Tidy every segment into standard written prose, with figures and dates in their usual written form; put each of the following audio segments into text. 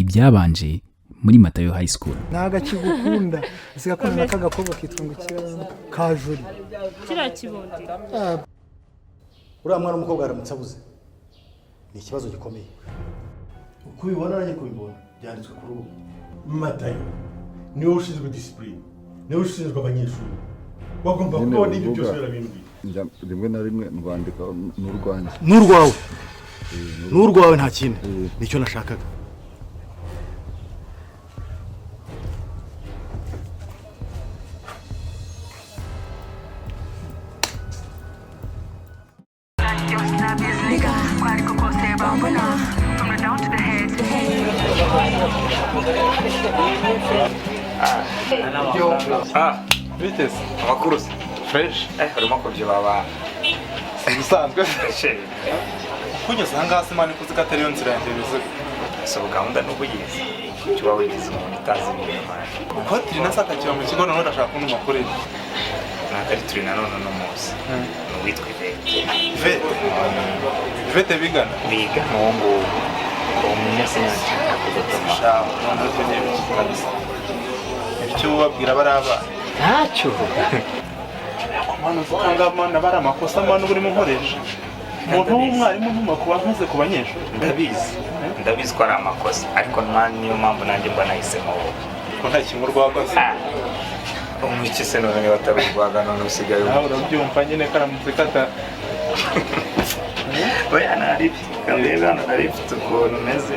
ibyabanje muri Matayo High School. Naga kigukunda zigakora nakagakobwa kitungukira kajuri kira kibondi uriya mwana umukobwa aramutsabuze ni ikibazo gikomeye uko ubibona nanjye kubibona byanditswe kuri ubu Matayo niwe ushinzwe discipline niwe ushinzwe abanyeshuri bagomba kubona ibyo byose birabimbwiye rimwe na rimwe ndwandika n'urwanjye n'urwawe nta kindi nicyo nashakaga Vitesse, amakuru se fresh urimo kubyibaba usanzwe kunyuze ahangaha se mani kuzi ko atari yo nzira yanjye bivuze so gahunda n'ubwo yize cyo wigize umuntu itazi ibintu mani uko turi nasaka kiba mu kigo none ndashaka kuno makuru natari turi na none no munsi n'uwitwa Ivete bigana biga n'uwo umunyese nshaka kugotoma shaho none tugiye kabisa icyo wabwira baraba ntacyo mwana ukanga mwana bara amakosa mwana urimo nkoresha umuntu w'umwarimu ntumakuba ntuze ku banyeshuri ndabizi ko ari amakosa ariko niyo mpamvu nanjye mba nahisemo ko nta kimwe rwakoze umwiki se none niba atarurwaga none usigaye nawe urabyumva nyine karamutse kata oya nari kambega nari mfite ukuntu umeze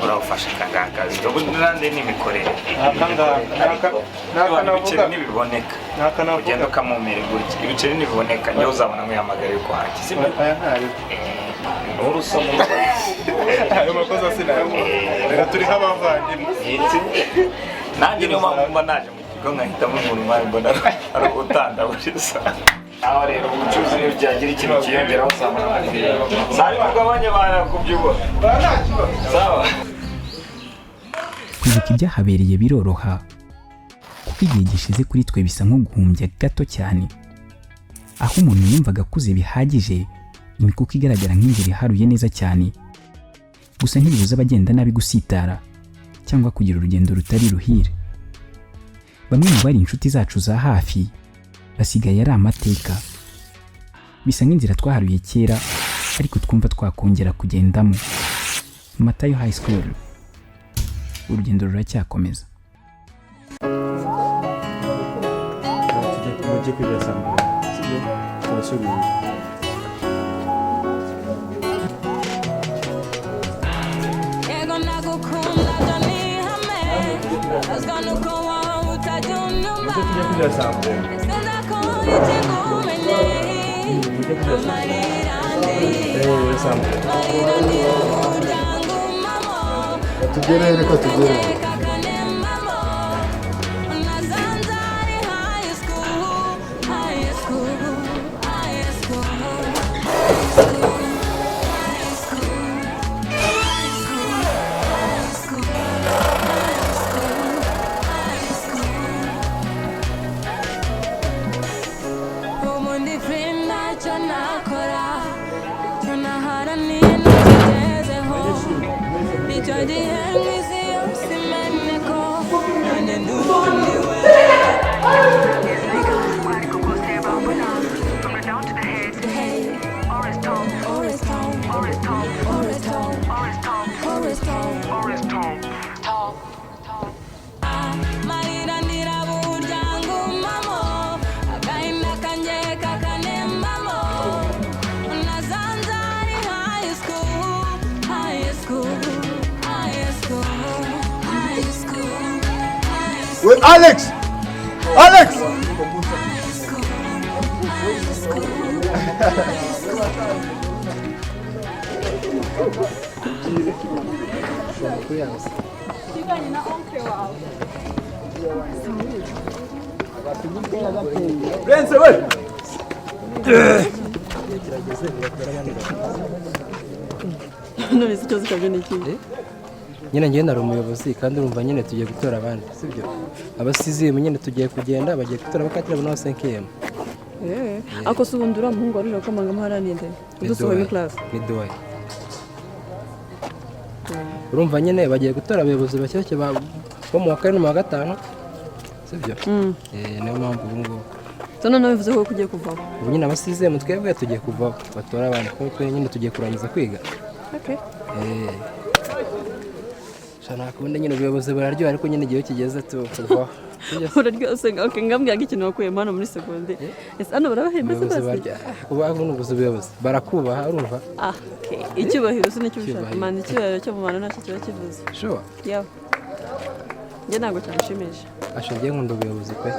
urafasha kangaka ibyo nande n'imikorere n'ibiceri nibiboneka ugenda ukamumera gutya ibiceri nibiboneka niyo uzabona nk'uyamagara yuko hakize n'urusomo ayo makosa sinayo reka turi nk'abavandimwe nanjye niyo mpamvu mba naje mu kigo nkahitamo umuntu mwari mbona ari ugutandaburiza aho rero ubucuruzi niyo byagira ikintu kiyongeraho sari mugabanye barakubyubona sawa kwibuka ibyahabereye biroroha kuko igihe gishize kuri twe bisa nko guhumbya gato cyane aho umuntu yumvaga akuze bihagije imikuko igaragara nk'ingeri iharuye neza cyane gusa ntibibuza abagenda nabi gusitara cyangwa kugira urugendo rutari ruhire bamwe mu bari inshuti zacu za hafi basigaye ari amateka bisa nk'inzira twaharuye kera ariko twumva twakongera kugendamo. Matayo High School urugendo ruracyakomeza. tujye kujya sambura sibyo turasubira tugere reka tugere Alex! Alex! Bense we! None se cyose kabyo n'ikindi nyine ngenda ari umuyobozi kandi urumva nyine tugiye gutora abandi sibyo abasizi nyine tugiye kugenda bagiye gutora bakatira na 5e ako se ubundi uriya muhungu waruje gukomanga amahara ninde udusohoye muri class ni Dubai urumva nyine bagiye gutora abayobozi bashyashya bo mu wa kane no mu wa gatanu sibyo niyo mpamvu ubu ngubu noneho bivuze ko ugiye kuvaho ubu nyine abasizemu twebwe tugiye kuvaho batora abantu kuko twe nyine tugiye kurangiza kwiga nakunda nyine ubuyobozi buraryoha ariko nyine igihe kigeze tuvaho uraryoshye ngambwira ikintu wakuyemo hano muri segonde ese hano barabahemba se basi kuba ubuyobozi ubuyobozi barakubaha urumva icyubahiro se nicyo ushaka manda icyubahiro cyo mu bantu nacyo kiba kivuze sure yawe njye ntabwo cyanshimisha ashingiye nkunda ubuyobozi pe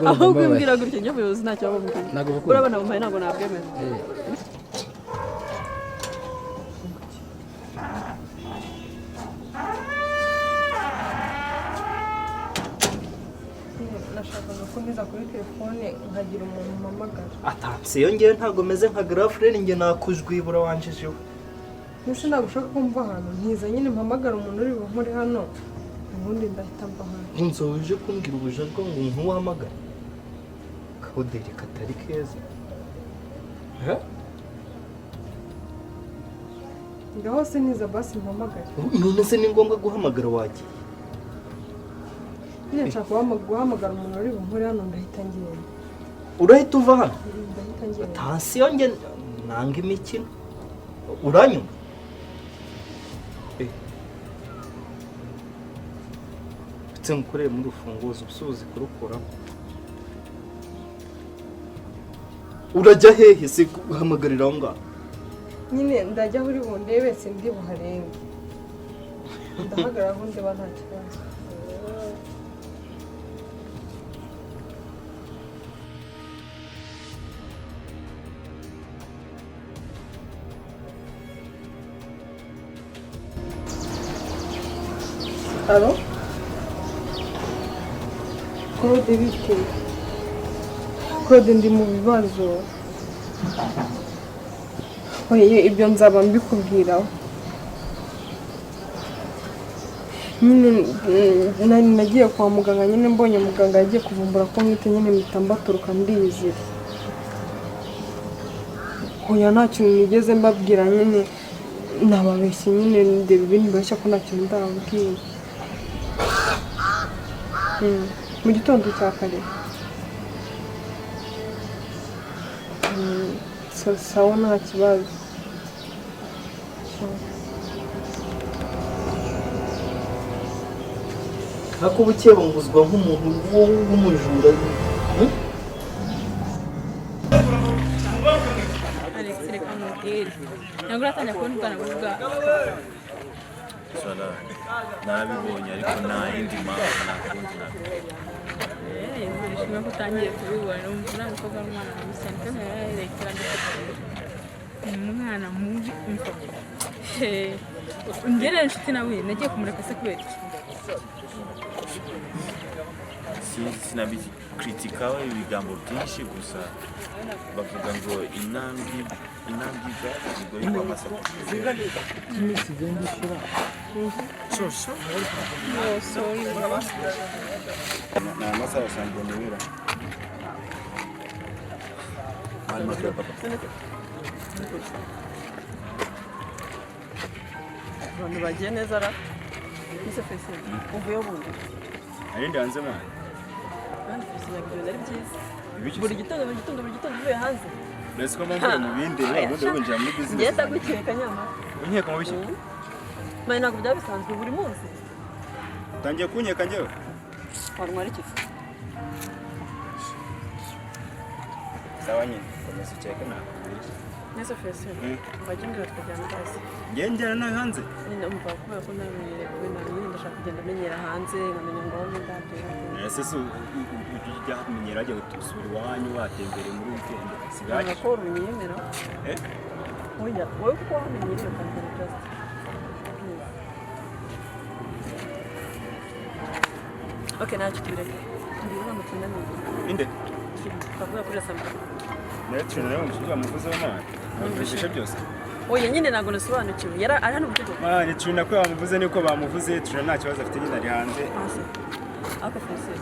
aho kumbwira gutya njye ubuyobozi ntacyo babumvira urabona bumpaye ntabwo nabwemera nashakaga ko neza kuri telefone nkagira umuntu mpamagara atansiyo ngewe ntabwo meze nka girafureni njye nakujwibura wanjijeho mbese ntabwo ushaka ko mva hano ntiza nyine mpamagara umuntu uri bunkore hano ubundi ndahita mva hano inzobe uje kumbwira ubuja bwo ngo ntuwahamagare kahoderi katari keza ngaho se niza basi mpamagare none se ni ngombwa guhamagara wagiye nyine nshaka guhamagara umuntu uri bunkore hano ndahita ngenda urahita uva hano ndahita ngenda atansiyo nge nanga imikino uranyuma ndetse ngukoreye muri urufunguzo ubusubuzi kurukuramo urajya hehe se guhamagarira aho ngaho nyine ndajya aho uri bundebe sindi buharenge ndahagarara aho ndeba nta kibazo Alo? Claude bite? Claude ndi mu bibazo. Oye ibyo nzaba mbikubwiraho. Nyine nagiye kwa muganga nyine mbonye muganga yagiye kuvumbura ko mwite nyine mpita mbaturuka ndizira. Oya nta kintu nigeze mbabwira nyine nababeshye nyine ndeba ibindi mbeshya ko nta kintu ndababwira. Mu gitondo cya kare sawa nta kibazo ariko bukeye bunguzwa nk'umuntu w'umujura Alex reka mubwire ntabwo uratangira kubona ubwana buvuga narabibonye ariko nta yindi mpamvu nakundi nishimiye ko utangiye kubibona uriya mukobwa n'umwana mubi cyane kandi yararekera umwana mubi ngere inshuti nawe nagiye kumureka se kubera iki sinabikritikaho ibigambo byinshi gusa bavuga ngo intambwe zigoye kwa masaka iminsi igenda ishira ni amasaha asanzwe nibura abantu bagiye neza ra ese Felecien uvuye ubundi arindi hanze mwana kandi Felecien yabyo ari byiza buri gitondo uvuye hanze mbese ko mpamvu mu bindi ubundi winjira muri business ngiye ndagukeka nyama unkeka mu biki mane ntabwo byabisanzwe buri munsi utangiye kunkeka njyewe warumara ikifu sawa nyine komeza ukeke nawe neza Felecien mbajya mbwira tukajyana hasi ngiye njyana nawe hanze nyine umva kubera ko namenyereye kubona nyine ndashaka kugenda menyera hanze nkamenya ngo aho ndabyo ese se ujya kumenyera ajya gusura iwanyu watembereye muri weekend sigaje ko umenyemera oya wowe kuko wamenyereye ukambara just okay ntacyo tubireke ndibona mutunda neza inde twavuga kuri samba Netri nayo mushije amuvuzeho nawe nabishisha byose oya nyine ntabwo nasobanukiwe yari ari hano mutegeko Netri nako bamuvuze niko bamuvuze turi nta kibazo afite nyine ari hanze ako Felecien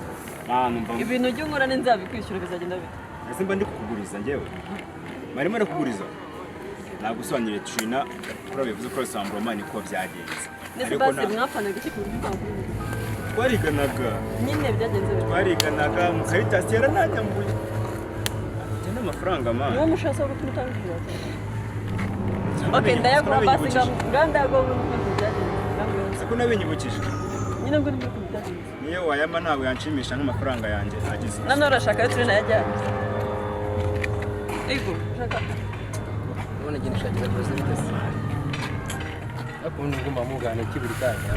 numva ibintu ujye unkora nzabikwishyura bizagenda bite ese mba ndi kukuguriza njyewe marimo arakuguriza nagusobanurire Trina kuri bivuze ko Sambroma niko byagenze ariko basi mwapfanaga iki ku buryo twariganaga nyine byagenze twariganaga mu Caritas yarananyambuye ate n'amafaranga man niwo mushasa wo gututanga okay ndayagwa basi nganda yagwa n'uko byagenze siko nabinyibukije nyine ngo nibyo byagenze niyo wayama ntabwo yanshimisha nk'amafaranga yanjye agize none urashaka Trina yajyanye ego shaka ubona igihe nshakira rwose bitese ariko ubundi ngomba mugana kiburi kanya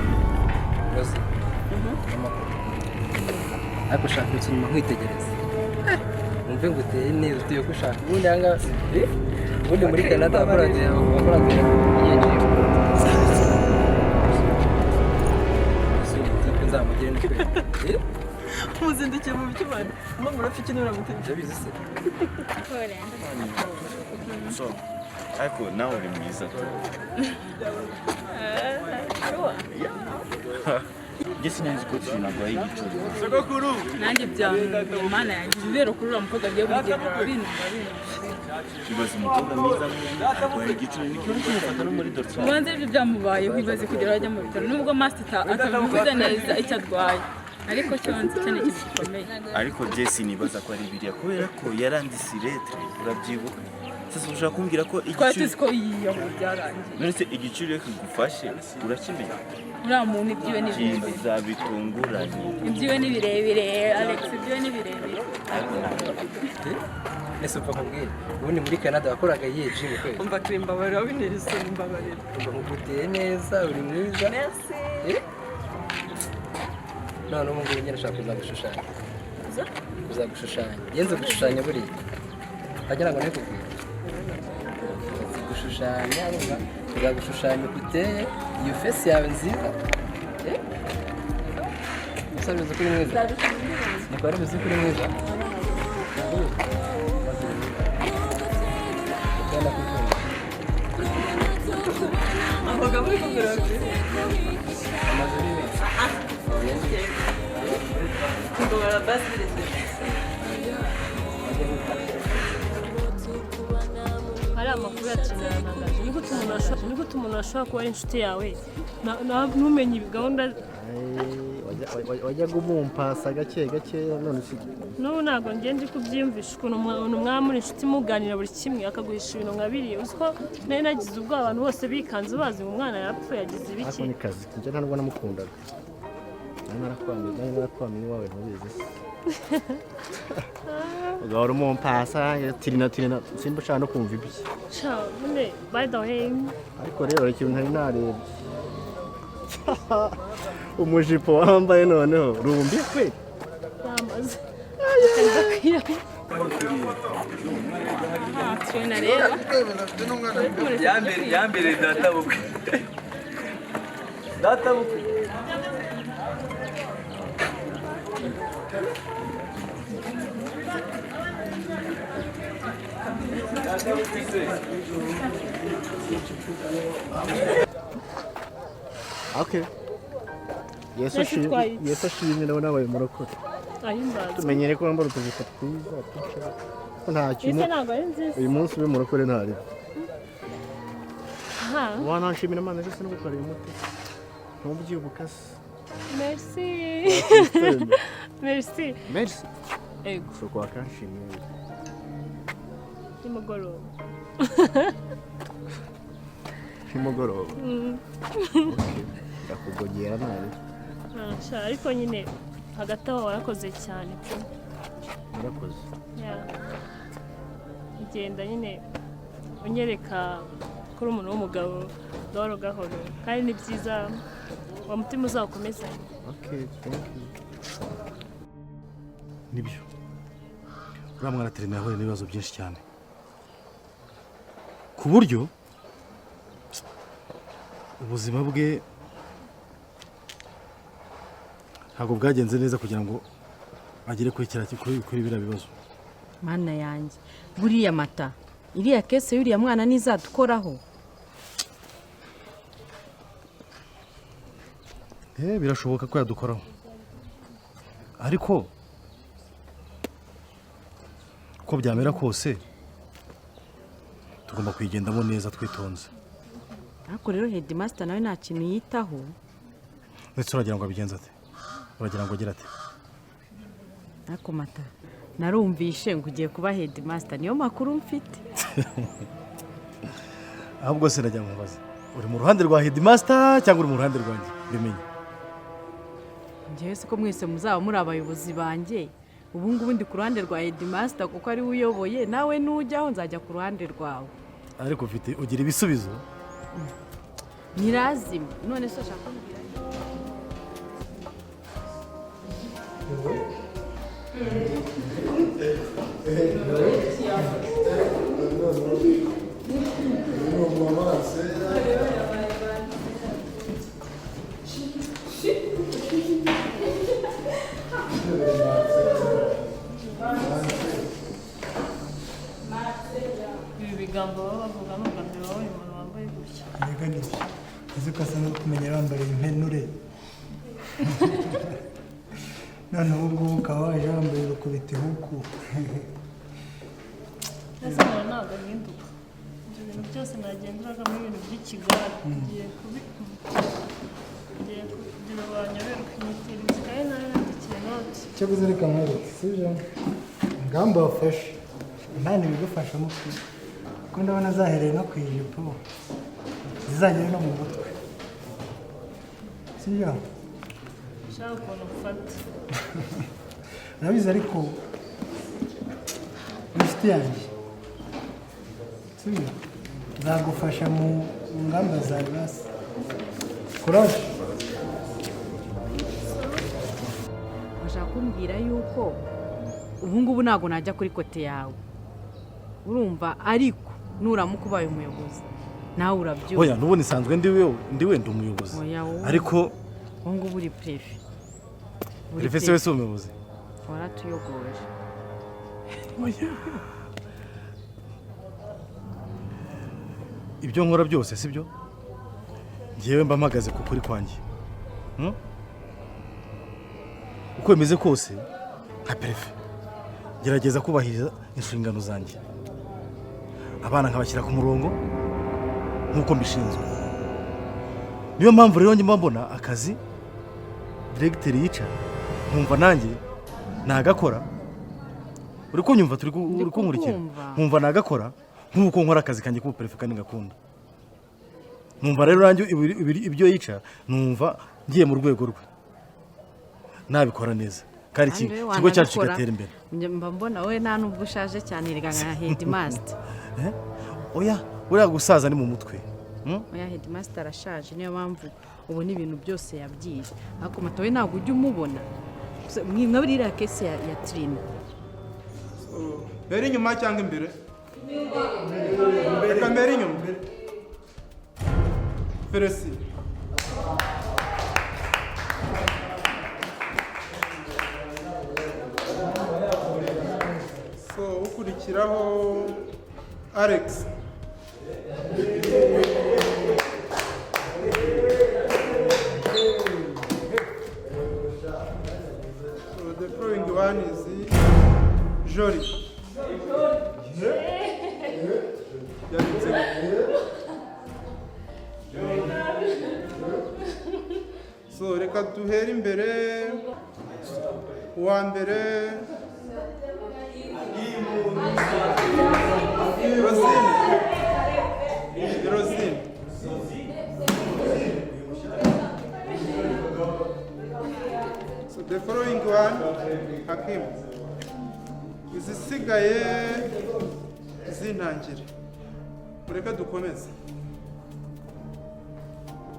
rwose ariko ushaka ikintu nkwitegereza numve ngo uteye neza utuye ko ushaka ubundi ahangaha ubundi muri Canada wakoraga nzamugire n'ikwe muzindukiye mu bikimana mpamvu urapfa ikintu uramutegereje ndabizi se so ariko nawe uri mwiza Jesi nzi ko tunagwaye igicuri sogokuru nanjye byanjye Imana yanjye ibero kuri uriya mukobwa agiye kugendera bintu kibaza umukobwa mwiza agwaye igicuri nicyo uri kumufata no muri doctor ubanze ibyo byamubayeho ibibaze kugera ajya mu bitaro nubwo master atabivuze neza icyo adwaye ariko cyonze cyane gikomeye ariko Jesi nibaza ko ari biriya kubera ko yarandise lettre urabyibuka sasa ushaka kumbwira ko igicuri twatuzi ko iyo byarangiye none se igicuri kigufashe urakimenya uriya muntu ibyiwe ni birebire bizabitunguranye ibyiwe ni birebire Alex ibyiwe ni birebire ese upfa kubwira ubundi muri Canada wakoraga iyihe gym kweli umva twimbabarira wabinerize imbabarira umva nguteye neza uri mwiza merci none ubu ngubu njye nashaka kuzagushushanya yenze gushushanya buriya wagira ngo ntikubwire gushushanya urumva uzagushushanya uteye iyo face yawe nziza usabize kuri mwiza niko ari bizi kuri mwiza avuga muri koperative ndora basi hari amakuru yakinanagaje ni gute umuntu ashobora kuba ari inshuti yawe ntumenye gahunda wajyaga umumpasa gake gake none n'ubu ntabwo ngenda kubyiyumvisha ukuntu umuntu mwamuri inshuti muganira buri kimwe akaguhisha ibintu nka biriya uzi ko nari nagize ubwoba abantu bose bikanze bazi ngo umwana yapfuye yagize ibiki ariko ni kazi njye ntabwo namukundaga nari narakwamiye iwawe ntubizi ugahora umumpasa tirina simba ushaka no kumva ibye none by the way ariko rero ikintu ntari narebye umujipo wambaye noneho rumbi kwe yamaze Trina rero yambere databukwe okay Yesu ashimwe nawe nabaye murokore ahimbaza tumenyere ko wambara utuvuta twiza twica nta kintu uyu munsi ube murokore ntari wanashimira Imana rero no gukorera umuti ntubyibuka se merci ego so kwa kanshimira nimugoroba ndakugogera nawe ariko nyine hagati aho warakoze cyane pe warakoze ugenda nyine unyereka kuri umuntu w'umugabo gahoro gahoro kandi ni byiza uwo mutima uzakomeza nibyo uriya mwana Trina yahuye n'ibibazo byinshi cyane ku buryo ubuzima bwe ntabwo bwagenze neza kugira ngo agere kuri biriya bibazo. Mana yanjye buriya mata iriya kese y'uriya mwana nizadukoraho. Birashoboka ko yadukoraho ariko uko byamera kose tugomba kuyigendamo neza twitonze. ariko rero headmaster nawe nta kintu yitaho. Ndetse uragira ngo abigenze ate? Uragira ngo agira ate? ariko Mata narumvishe ngo ugiye kuba headmaster, niyo makuru mfite. ahubwo se najya mubaza, uri mu ruhande rwa headmaster cyangwa uri mu ruhande rwanjye? Bimenye. Njyewe siko mwese muzaba muri abayobozi banjye, ubu ngubu ndi ku ruhande rwa headmaster kuko ari we uyoboye, nawe nujyaho nzajya ku ruhande rwawe. Ariko ufite ugira ibisubizo? Nirazima. None se ashaka kumbwira ibi bigambo baba bavuga n'ubwa mbere wowe umuntu wambaye gutya. Mbega nibyo uzi ko asa n'ukumenya bambariye impenure none ubu ngubu ukaba waje wambaye urukubita ihuku. ese nawe ntabwo ahinduka, ibyo bintu byose nagenderagamo ibintu by'ikigare ngiye kugira banyoberwa inyitira izikaye nayo yandikiye noti. Icyo kuzirika nkwereke sibyo ingamba wafashe imana ibigufashamo kuko ndabona zahereye no ku ijipo zizagere no mu mutwe sibyo? ushaka ukuntu ufata urabizi ariko inshuti yanjye sibyo nzagufasha mu ngamba zawe basi. Kuraje. bashaka kumbwira yuko ubu ngubu ntabwo najya kuri kote yawe, urumva? ariko nuramuka ubaye umuyobozi nawe urabyumva. Oya nubu nisanzwe ndi wenda umuyobozi, ariko ubu ngubu uri prefe. Prefe se wese umuyobozi waratuyogoje. Oya ibyo nkora byose sibyo ngewe mba mpagaze ku kuri kwanjye, uko bimeze kose nka prefe gerageza kubahiriza inshingano zanjye, abana nkabashyira ku murongo nk'uko mbishinzwe. niyo mpamvu rero njye mbona akazi directeur yica nkumva nanjye nagakora. uri kunyumva? uri kunkurikira? nkumva nagakora nk'uko nkora akazi kanjye k'ubu prefe kandi ngakunda. numva rero nanjye ibyo yica numva ngiye mu rwego rwe nabikora neza kandi ikigo cyacu kigatera imbere. mba mbona wowe nta nubwo ushaje cyane erega nka headmaster. oya uriya gusaza ni mu mutwe. oya headmaster arashaje, niyo mpamvu ubona ibintu byose yabyize. ariko Mata we ntabwo ujya umubona nka buriya kesi ya Trina. mbere inyuma cyangwa imbere? reka mbere inyuma. Felecien. so ukurikiraho Alex. So the following one is Jory. So reka duhere imbere. uwa mbere Rosine. So the following one Hakim. izisigaye zintangire mureke dukomeze.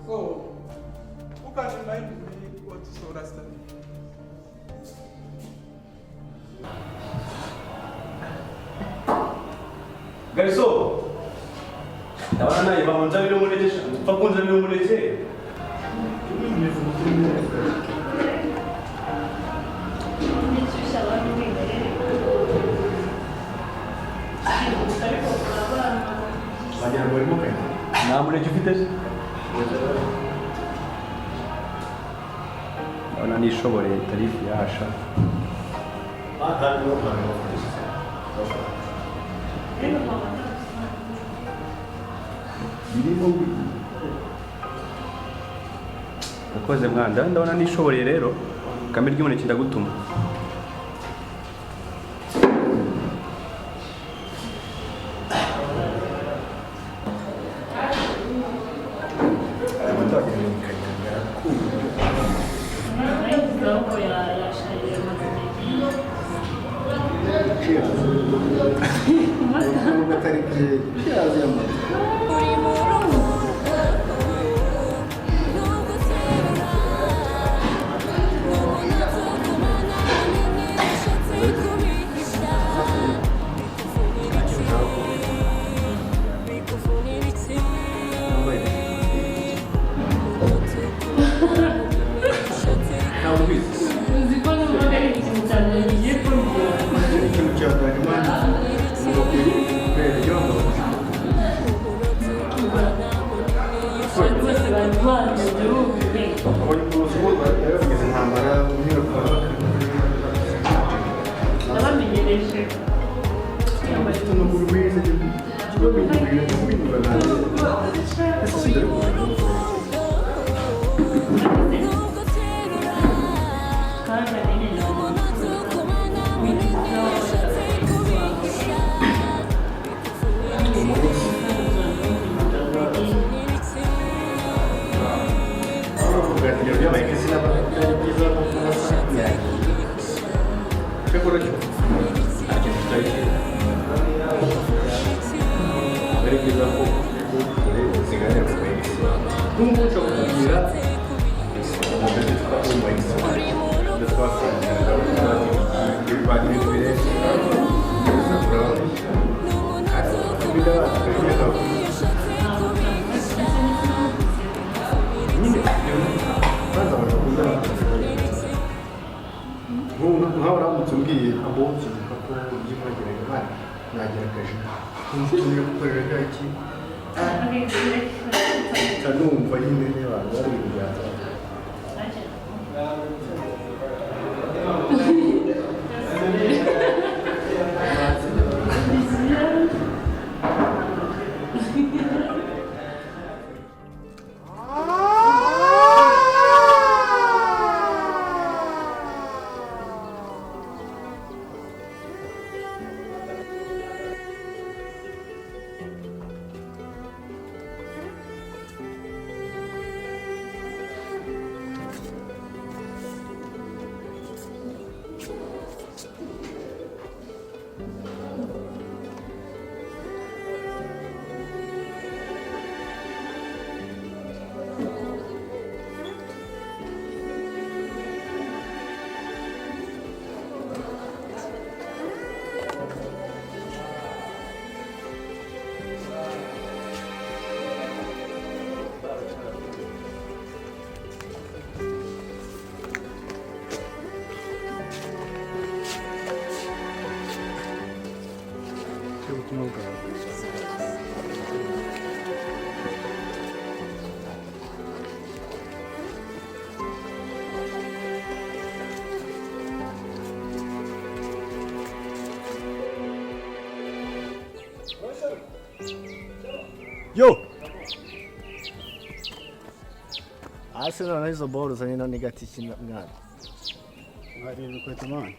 So who can remind me what is our study? Garso, ndabona nawe bamunzabire umuneke, upfa kunzabire umuneke. Wagira ngo urimo kare? Nta muneke ufite se? Ndabona nishoboreye tarifu yahasha. Urakoze mwana, ndabona nishoboreye rero. Kamera ry'umuneke ndagutuma. Yo! Arsenal na hizo ball za neno negative ngani? Ngari kwetu man.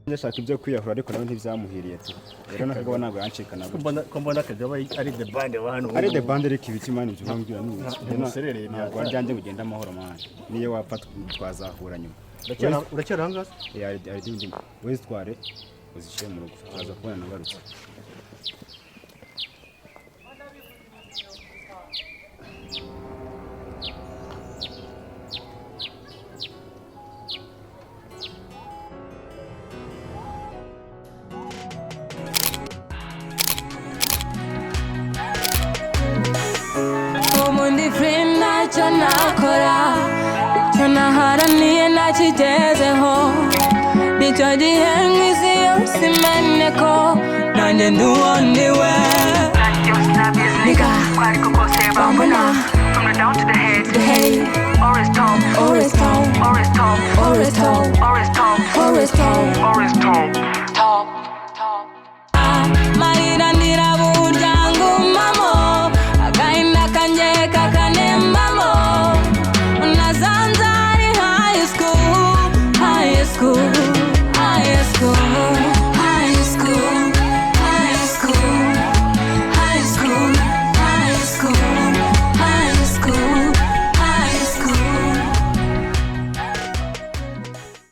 Ndashaka ibyo kwiyahura ariko nawe ntibyamuhiriye tu. Rero nakagabo ntabwo yancikana. Kombona kagabo ari the band abantu. Ari the band ariko ibiti mani byo mbwira ni. Numuserereye ntabwo aryanjye kugenda amahoro mani. Niyo wapfa twazahura nyuma. Uracyari hangaza? Ari dindi. Wese tware uzishyire mu rugo. Aza kubona nagarutse. Nakora icyo naharaniye nakigezeho icyo gihe nk'izi yose imeneko nanjye nduwondiwe nigga bambona from the down to the head Oris Tom Oris Tom Oris Tom Oris Tom Oris Tom Oris Tom Oris Tom